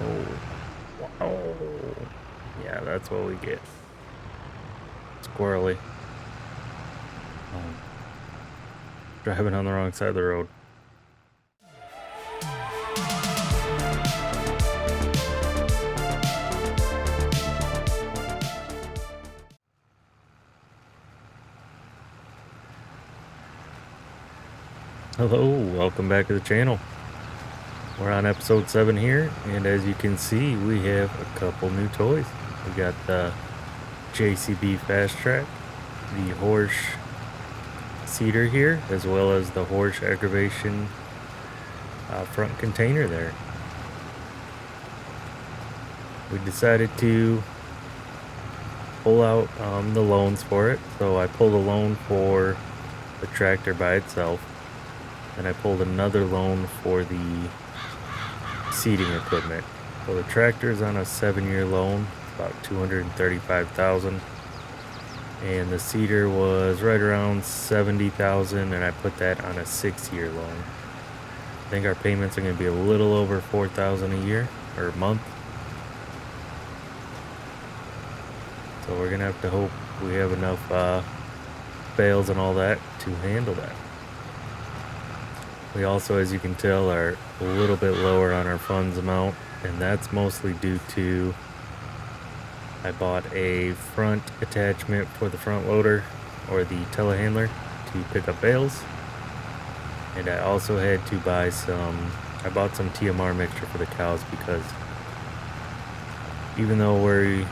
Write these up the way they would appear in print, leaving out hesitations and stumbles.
Oh, wow. Yeah, that's what we get. Squirrely. Driving on the wrong side of the road. Hello, welcome back to the channel. We're on episode 7 here, and as you can see, we have a couple new toys. We got the JCB Fast Track, the Horsch Seeder here, as well as the Horsch Aggravation front container there. We decided to pull out the loans for it, so I pulled a loan for the tractor by itself, and I pulled another loan for the seeding equipment. So the tractor is on a 7-year loan, about $235,000, and the seeder was right around $70,000, and I put that on a 6-year loan. I think our payments are going to be a little over $4,000 a year or a month. So we're going to have to hope we have enough bales and all that to handle that. We also, as you can tell, are a little bit lower on our funds amount, and that's mostly due to I bought a front attachment for the front loader or the telehandler to pick up bales, and I also had to buy I bought some TMR mixture for the cows because even though we're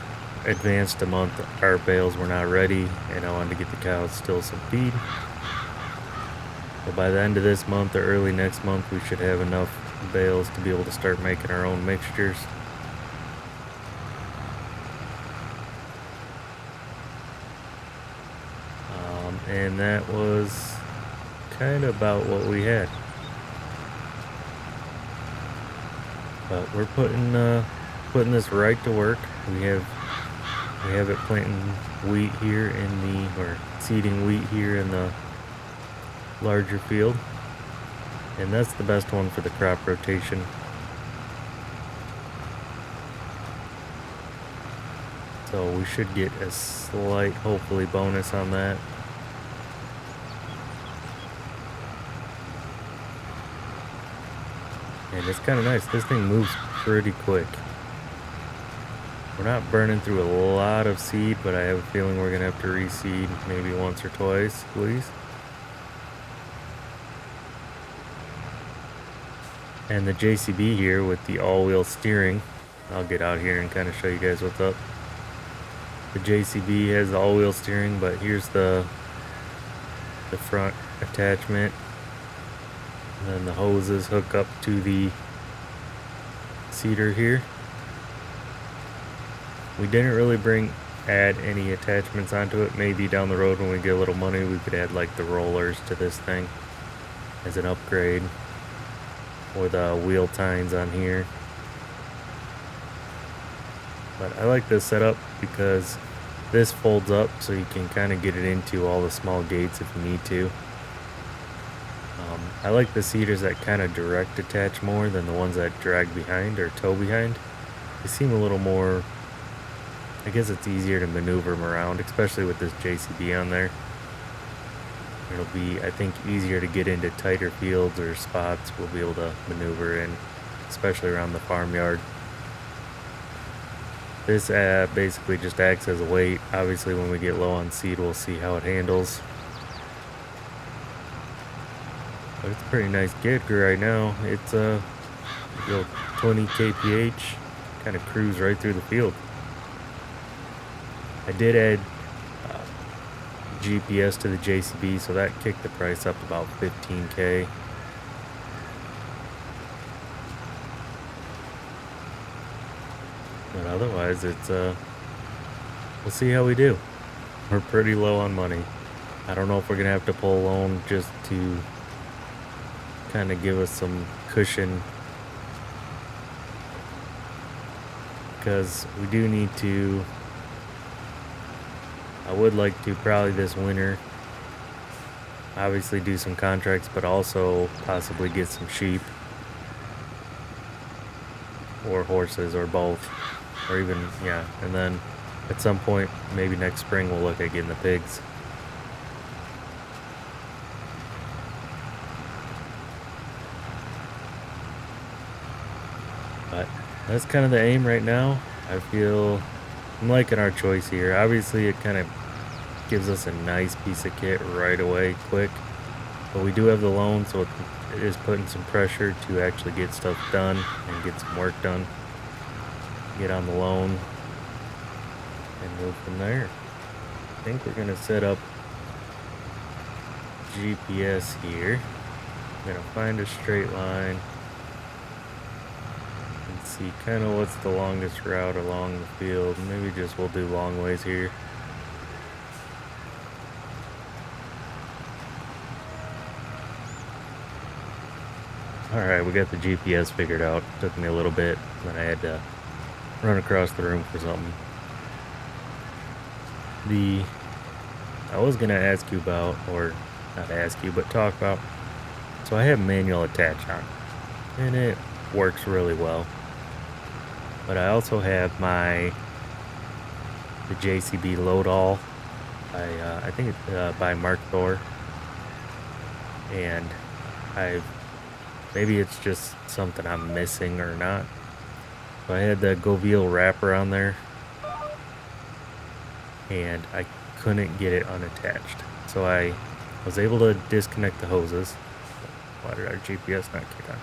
advanced a month, our bales were not ready, and I wanted to get the cows still some feed. So by the end of this month or early next month, we should have enough bales to be able to start making our own mixtures. And that was kind of about what we had. But we're putting this right to work. We have it planting wheat here or seeding wheat here in the larger field, and that's the best one for the crop rotation. So we should get a slight, hopefully, bonus on that. And it's kind of nice. This thing moves pretty quick. We're not burning through a lot of seed, but I have a feeling we're going to have to reseed maybe once or twice, please. And the JCB here with the all-wheel steering. I'll get out here and kind of show you guys what's up. The JCB has the all-wheel steering, but here's the front attachment. And then the hoses hook up to the seeder here. We didn't really add any attachments onto it. Maybe down the road when we get a little money, we could add like the rollers to this thing as an upgrade, or the wheel tines on here. But I like this setup because this folds up so you can kind of get it into all the small gates if you need to. I like the seeders that kind of direct attach more than the ones that drag behind or tow behind. They seem a little more, I guess it's easier to maneuver them around, especially with this JCB on there. It'll be, I think, easier to get into tighter fields or spots we'll be able to maneuver in, especially around the farmyard. This basically just acts as a weight. Obviously, when we get low on seed, we'll see how it handles. But it's a pretty nice gig right now. It's a 20 kph, kind of cruise right through the field. I did add GPS to the JCB, so that kicked the price up about $15K. But otherwise, it's we'll see how we do. We're pretty low on money. I don't know if we're gonna have to pull a loan just to kind of give us some cushion, because we do need to. I would like to probably this winter obviously do some contracts, but also possibly get some sheep or horses or both, or even, yeah. And then at some point, maybe next spring, we'll look at getting the pigs. But that's kind of the aim right now. I feel I'm liking our choice here. Obviously, it kind of gives us a nice piece of kit right away, quick. But we do have the loan, so it is putting some pressure to actually get stuff done and get some work done. Get on the loan and move from there. I think we're gonna set up GPS here. I'm gonna find a straight line and see kind of what's the longest route along the field. Maybe just we'll do long ways here. Alright, we got the GPS figured out. Took me a little bit, then I had to run across the room for something. I was gonna ask you about, or not ask you, but talk about, so I have manual attach on, and it works really well. But I also have the JCB load all by, I think it's by Mark Thor, and maybe it's just something I'm missing or not. So I had the Govil wrapper on there, and I couldn't get it unattached. So I was able to disconnect the hoses. Why did our GPS not kick on?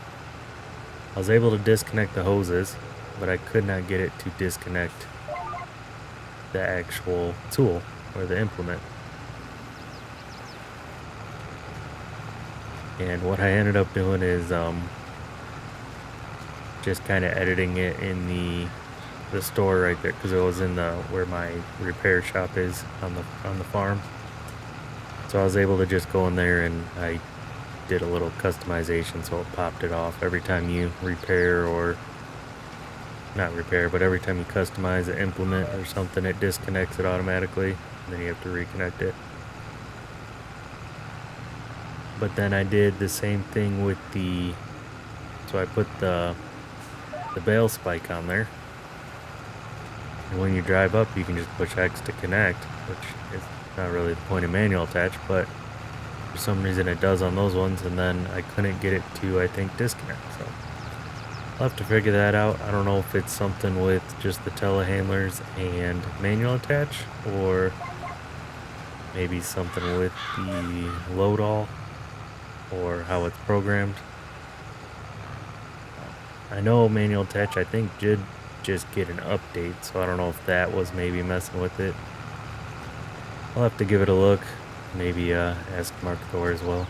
I was able to disconnect the hoses, but I could not get it to disconnect the actual tool or the implement. And what I ended up doing is just kind of editing it in the store right there, because it was in where my repair shop is on the farm. So I was able to just go in there and I did a little customization, so it popped it off every time you repair, or not repair, but every time you customize an implement or something, it disconnects it automatically, and then you have to reconnect it. But then I did the same thing with so I put the bail spike on there. And when you drive up, you can just push X to connect, which is not really the point of manual attach, but for some reason it does on those ones, and then I couldn't get it to, I think, disconnect. So I'll have to figure that out. I don't know if it's something with just the telehandlers and manual attach, or maybe something with the load all, or how it's programmed. I know manual attach, I think, did just get an update, so I don't know if that was maybe messing with it. I'll have to give it a look, maybe ask Mark Thor as well.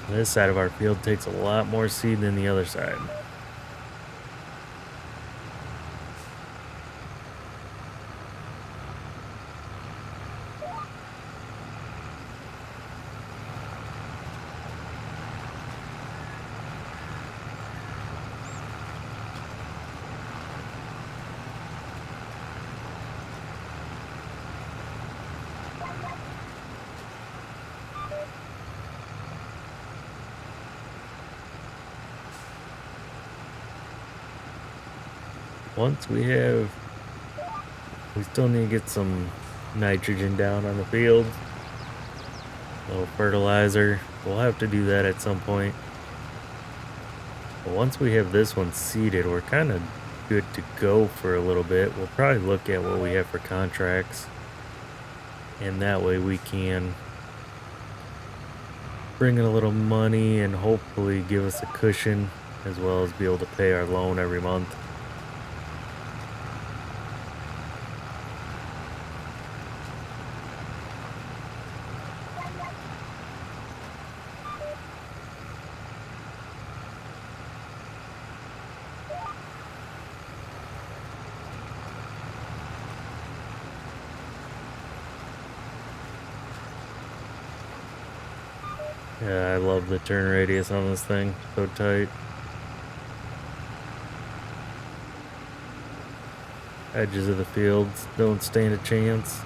This side of our field takes a lot more seed than the other side. Once we still need to get some nitrogen down on the field, a little fertilizer. We'll have to do that at some point. But once we have this one seeded, we're kind of good to go for a little bit. We'll probably look at what we have for contracts, and that way we can bring in a little money and hopefully give us a cushion, as well as be able to pay our loan every month. Yeah, I love the turn radius on this thing, so tight. Edges of the fields don't stand a chance.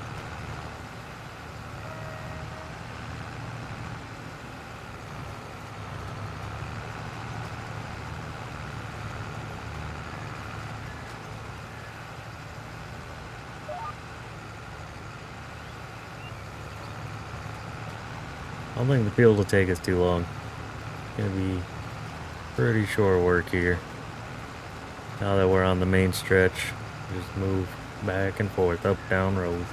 I don't think the field will take us too long. It's gonna be pretty short work here. Now that we're on the main stretch, just move back and forth, up, down rows.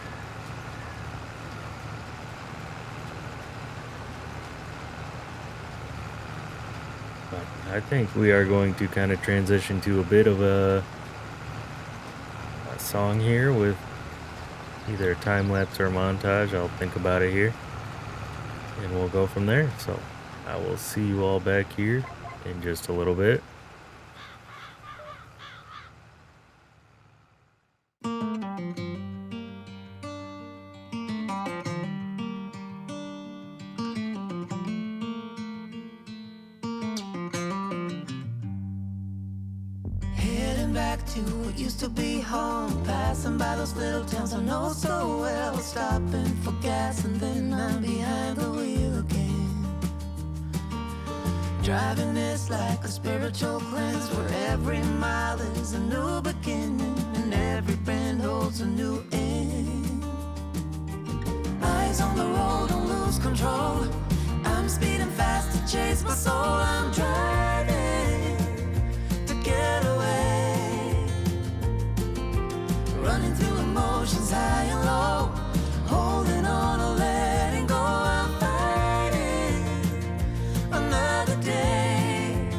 But I think we are going to kind of transition to a bit of a song here with either a time lapse or a montage. I'll think about it here and we'll go from there. So I will see you all back here in just a little bit. Back to what used to be home, passing by those little towns I know so well, stopping for gas and then I'm behind the wheel again. Driving this like a spiritual cleanse, where every mile is a new beginning and every bend holds a new end. Eyes on the road, don't lose control. I'm speeding fast to chase my soul. I'm driving to get away, running through emotions high and low, holding on or letting go. I'm fighting another day.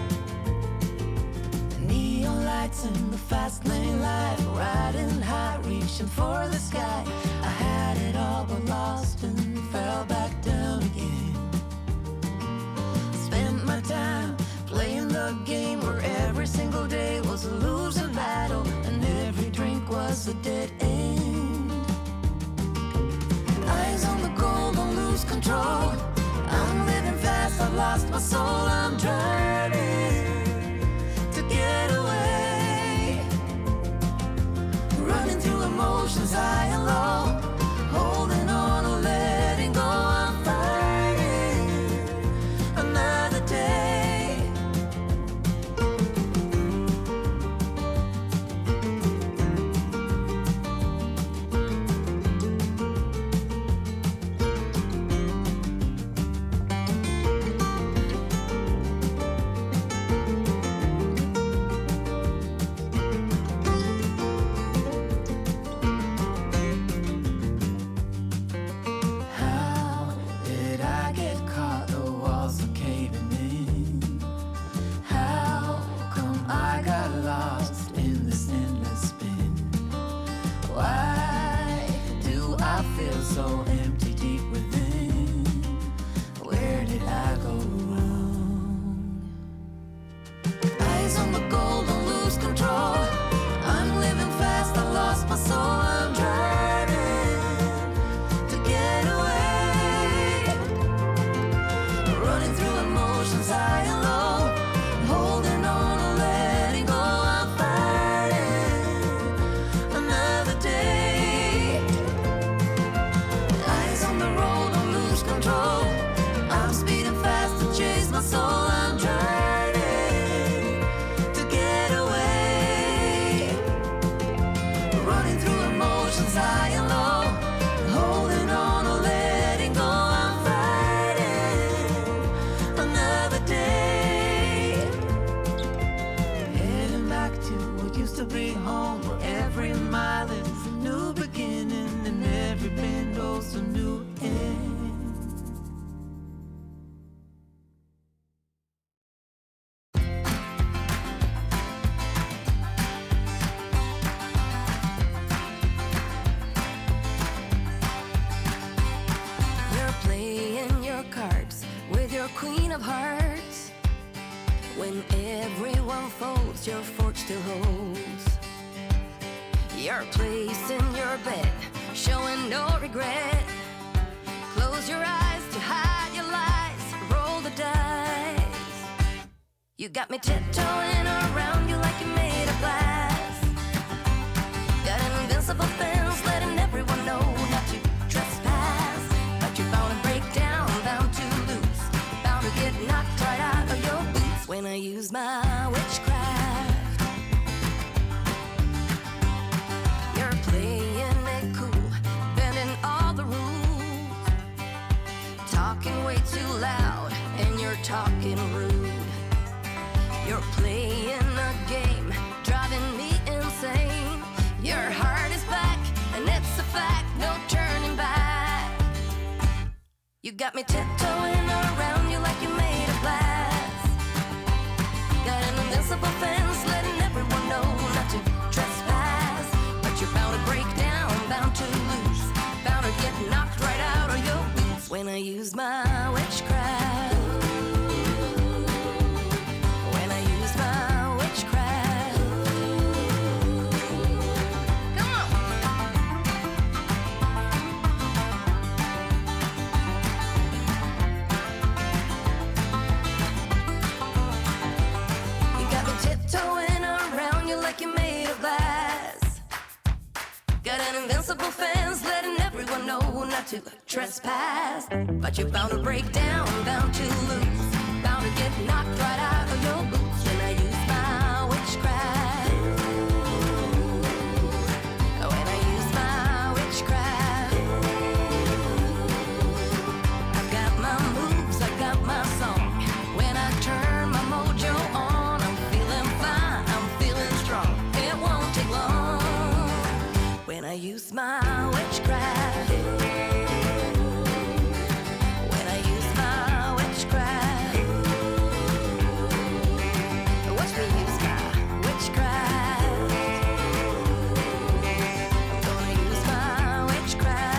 Neon lights in the fast lane life, riding high, reaching for the sky. I had it all but lost and fell back down again. Spent my time playing the game where every single day was a losing battle and every drink was a dead end. Eyes on the goal, don't lose control. I'm living fast, I've lost my soul. I'm driving to get away, running through emotions high and low, holding on or letting go. I'm fighting another day. How did I get caught? The walls are caving in. How come I got lost in this endless spin? Why do I feel so empty deep within? Where did I go wrong? Eyes on the goal, don't lose control. I'm living fast, I lost my soul. I'm driving to get away, running through emotions high and low, holding on or letting go. I'm fighting another day. Eyes on the road, don't lose control. I'm speeding fast to chase my soul. I'm driving to get away, running through emotions high and low, holding on or letting go. I'm fighting another day. Heading back to what used to be home, where every mile is a new beginning and every bend holds a new end. You're playing your cards with your queen of hearts. When everyone folds, your fork still holds. You're placing your bet, showing no regret. Close your eyes to hide your lies, roll the dice. You got me tiptoeing around you like you're made of glass. Got an invincible fence, letting everyone know not to trespass. But you're bound to break down, bound to lose, bound to get knocked right out of your boots when I use my witchcraft. You're playing it cool, bending all the rules, talking way too got me tiptoeing around you like you made of glass. Got an invincible fence letting everyone know not to trespass. But you're bound to break down, bound to lose, bound to get knocked right out of your boots when I use my witchcraft. When I use my witchcraft. Come on. You got me tiptoeing around you like you're made of glass. Got an invincible fence letting everyone know not to trespass. But you're bound to break down, bound to lose, bound to get knocked right out of your boots when I use my witchcraft. When I use my witchcraft. I've got my moves, I've got my song. When I turn my mojo on, I'm feeling fine, I'm feeling strong. It won't take long when I use my witchcraft. When I use my witchcraft. Watch me use my witchcraft. I'm gonna use my witchcraft.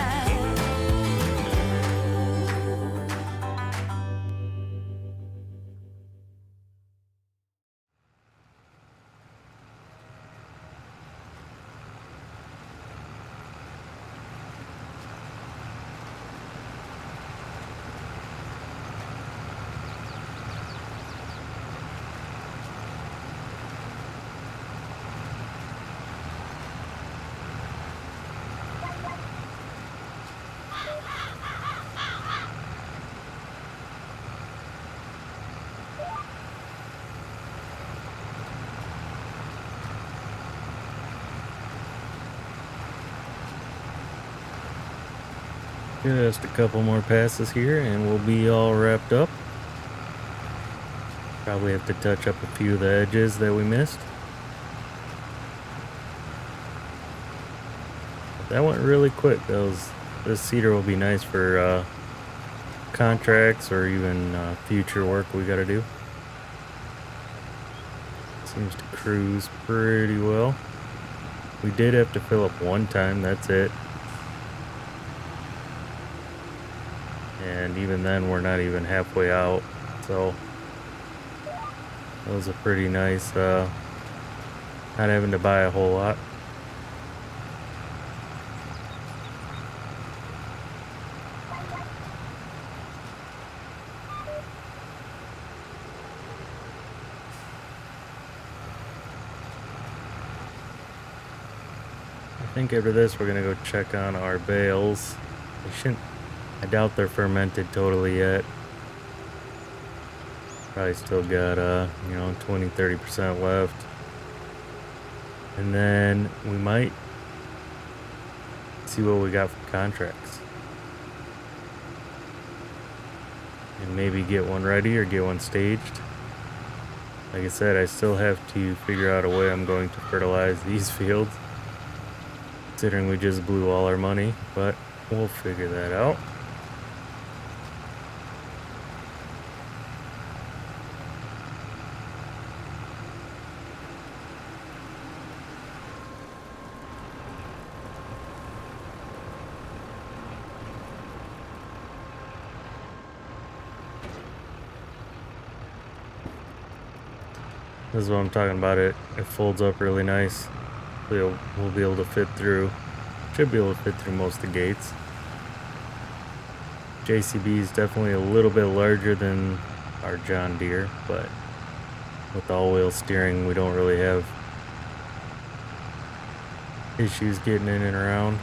Just a couple more passes here and we'll be all wrapped up. Probably have to touch up a few of the edges that we missed. But that went really quick. This cedar will be nice for contracts or even future work we gotta do. Seems to cruise pretty well. We did have to fill up one time, that's it. And even then we're not even halfway out, so that was a pretty nice not having to buy a whole lot. I think after this we're gonna go check on our bales. I doubt they're fermented totally yet. Probably still got 20-30% left. And then we might see what we got for contracts. And maybe get one ready or get one staged. Like I said, I still have to figure out a way I'm going to fertilize these fields, considering we just blew all our money, but we'll figure that out. This is what I'm talking about. It folds up really nice. We'll be able to fit through. Should be able to fit through most of the gates. JCB is definitely a little bit larger than our John Deere, but with all-wheel steering, we don't really have issues getting in and around.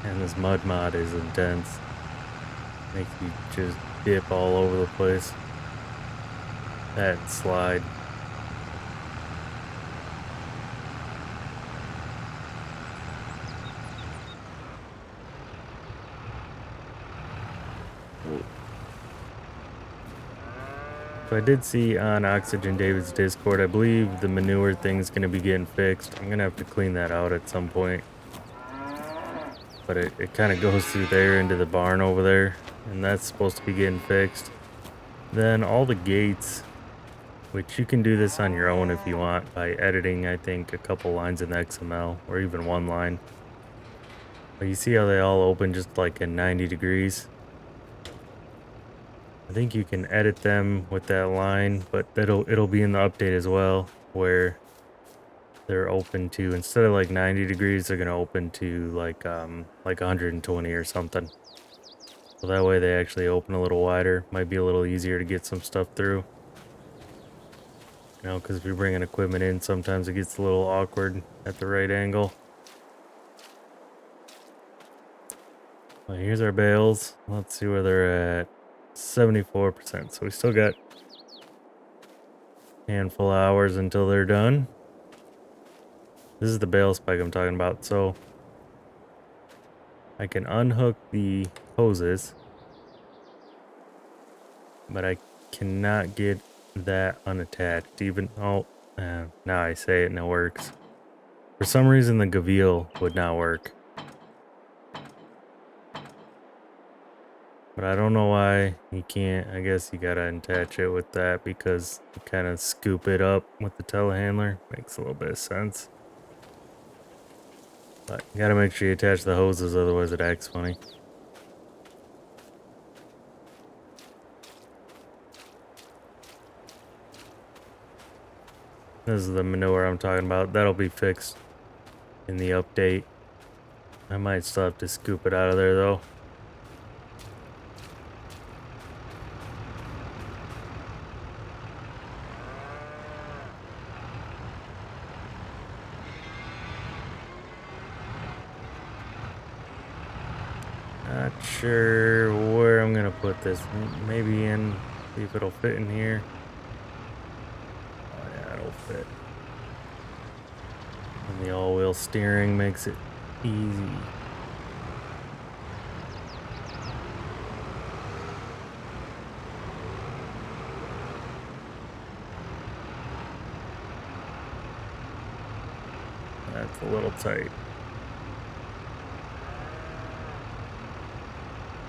And this mud mod is intense. Makes you just dip all over the place. That slide. So I did see on OxygenDavid's Discord, I believe the manure thing's gonna be getting fixed. I'm gonna have to clean that out at some point. but it kind of goes through there into the barn over there, and that's supposed to be getting fixed. Then all the gates, which you can do this on your own if you want by editing, I think, a couple lines in the XML or even one line. But you see how they all open just like in 90 degrees? I think you can edit them with that line, but it'll be in the update as well, where they're open to, instead of like 90 degrees, they're gonna open to like 120 or something. So that way they actually open a little wider. Might be a little easier to get some stuff through. You know, because if you're bringing equipment in, sometimes it gets a little awkward at the right angle. Well, here's our bales. Let's see where they're at. 74%. So we still got a handful of hours until they're done. This is the bale spike I'm talking about. So I can unhook the hoses, but I cannot get that unattached. Even, now I say it and it works. For some reason, the Gaville would not work. But I don't know why you can't. I guess you gotta attach it with that because you kind of scoop it up with the telehandler. Makes a little bit of sense. But you gotta make sure you attach the hoses, otherwise it acts funny. This is the manure I'm talking about. That'll be fixed in the update. I might still have to scoop it out of there though. Not sure where I'm gonna put this. Maybe in, see if it'll fit in here. Oh yeah, it'll fit. And the all-wheel steering makes it easy. That's a little tight.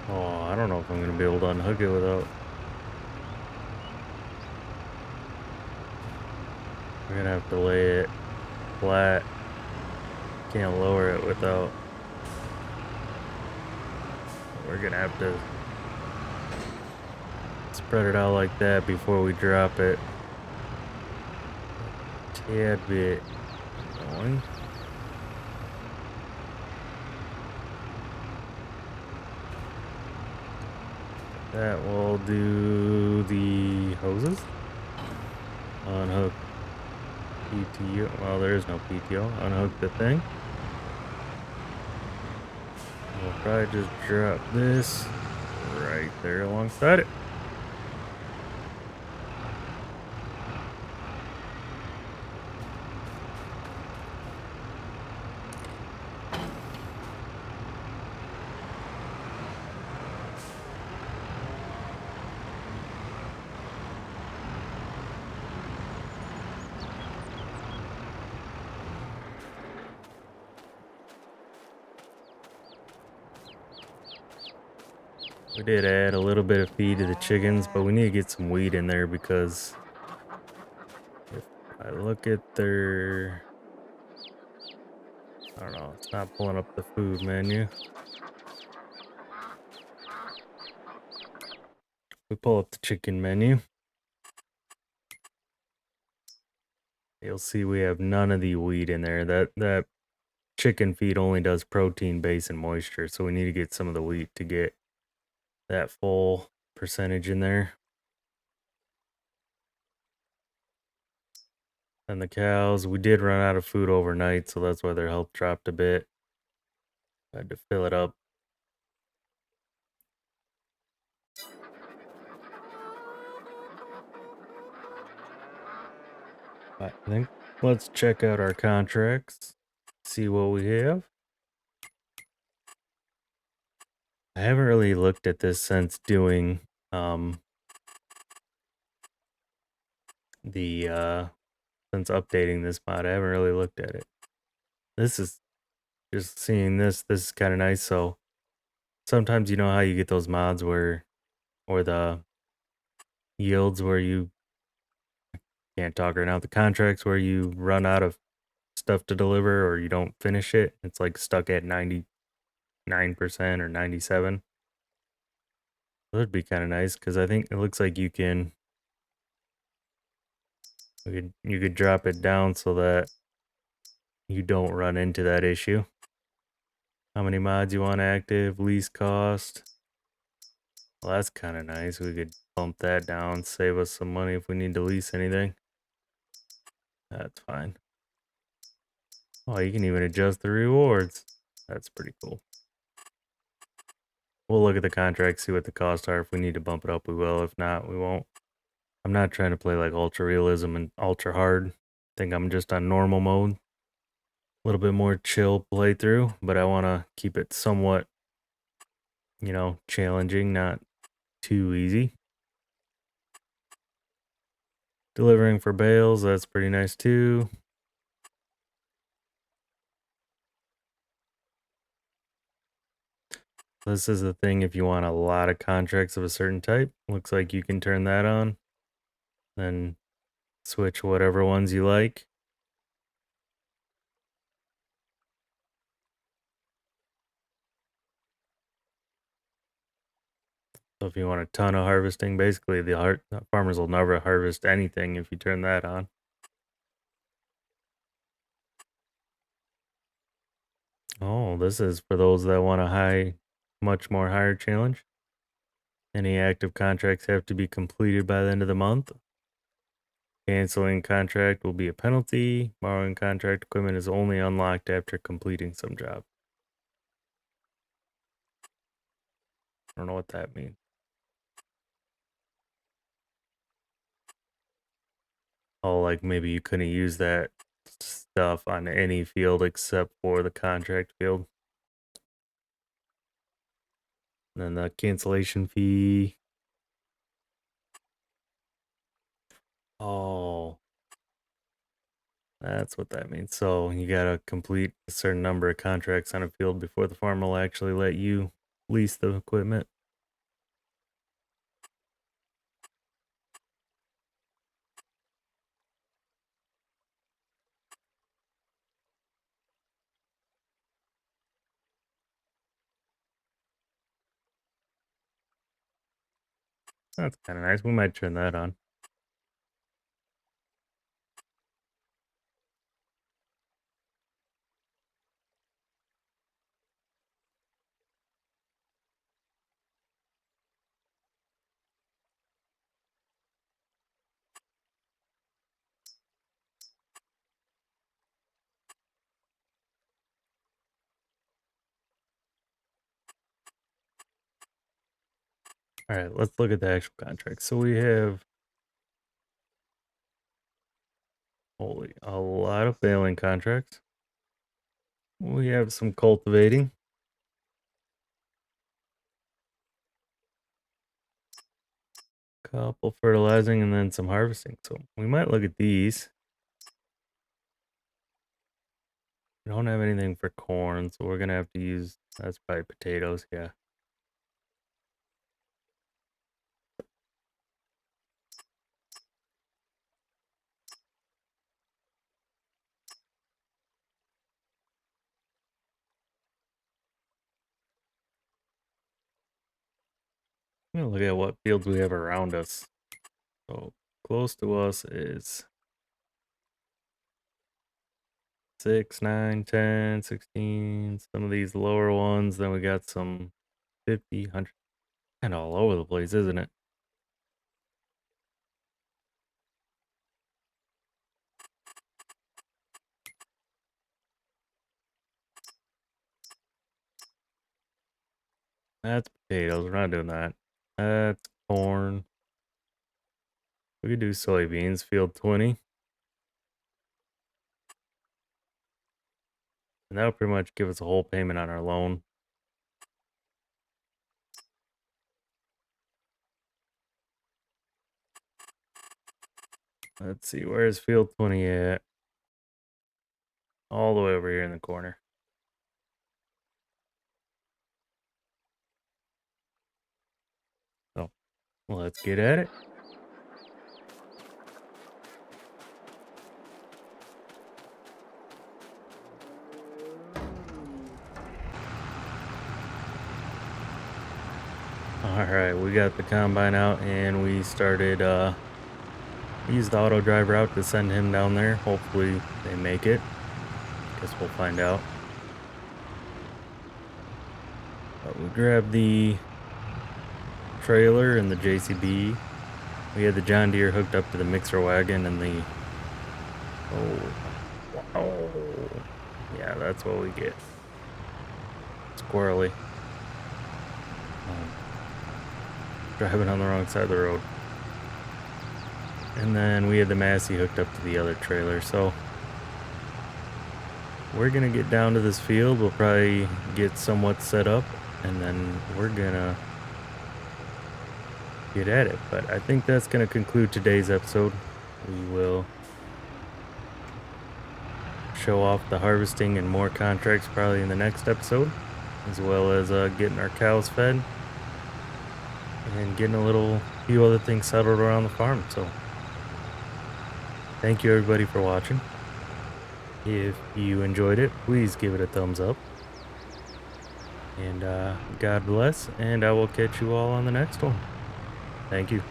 Oh, I don't know if I'm gonna be able to unhook it without. We're gonna have to lay it flat. Can't lower it without. We're gonna have to spread it out like that before we drop it. Tad bit going. That will do the hoses. Unhook PTO. Well, there is no PTO. Unhook the thing. We'll probably just drop this right there alongside it. We did add a little bit of feed to the chickens, but we need to get some wheat in there because if I look at their, I don't know, it's not pulling up the food menu. We pull up the chicken menu. You'll see we have none of the wheat in there. That chicken feed only does protein, base, and moisture, so we need to get some of the wheat to get that full percentage in there. And the cows, we did run out of food overnight, so that's why their health dropped a bit. I had to fill it up. I think let's check out our contracts, see what we have. I haven't really looked at this since doing the since updating this mod. I haven't really looked at it. This is just seeing this is kind of nice. So sometimes you know how you get those mods where, or the yields where you can't talk right now, the contracts where you run out of stuff to deliver or you don't finish it. It's like stuck at 99% or 97. That'd be kind of nice because I think it looks like you could drop it down so that you don't run into that issue. How many mods you want active, least cost. Well, that's kind of nice. We could bump that down, save us some money if we need to lease anything. That's fine. Oh, you can even adjust the rewards. That's pretty cool. We'll look at the contract, see what the costs are. If we need to bump it up, we will. If not, we won't. I'm not trying to play like ultra realism and ultra hard. I think I'm just on normal mode. A little bit more chill playthrough, but I want to keep it somewhat, challenging, not too easy. Delivering for bales, that's pretty nice too. This is the thing if you want a lot of contracts of a certain type. Looks like you can turn that on. Then switch whatever ones you like. So if you want a ton of harvesting, basically the farmers will never harvest anything if you turn that on. Oh, this is for those that want a much more higher challenge. Any active contracts have to be completed by the end of the month. Canceling contract will be a penalty. Borrowing contract equipment is only unlocked after completing some job. I don't know what that means. Oh, like maybe you couldn't use that stuff on any field except for the contract field. And then the cancellation fee. Oh, that's what that means. So you gotta complete a certain number of contracts on a field before the farmer will actually let you lease the equipment. That's kind of nice. We might turn that on. All right, let's look at the actual contract. So we have a lot of failing contracts. We have some cultivating. Couple fertilizing and then some harvesting. So we might look at these. We don't have anything for corn, so we're gonna have to use, that's probably potatoes, yeah. I'm gonna look at what fields we have around us. So close to us is 6, 9, 10, 16. Some of these lower ones. Then we got some 50, 100. Kind of all over the place, isn't it? That's potatoes. We're not doing that. That's corn. We could do soybeans, field 20. And that'll pretty much give us a whole payment on our loan. Let's see, where's field 20 at? All the way over here in the corner. Let's get at it. Alright, we got the combine out and we started, we used the auto drive route to send him down there. Hopefully they make it. Guess we'll find out. But we grabbed the trailer and the JCB. We had the John Deere hooked up to the mixer wagon and the... Oh, yeah, that's what we get. Squirrely. Driving on the wrong side of the road. And then we had the Massey hooked up to the other trailer. So we're gonna get down to this field. We'll probably get somewhat set up and then we're gonna get at it. But I think that's gonna conclude today's episode. We will show off the harvesting and more contracts probably in the next episode, as well as getting our cows fed and getting a few other things settled around the farm. So thank you everybody for watching. If you enjoyed it, please give it a thumbs up. And God bless, and I will catch you all on the next one. Thank you.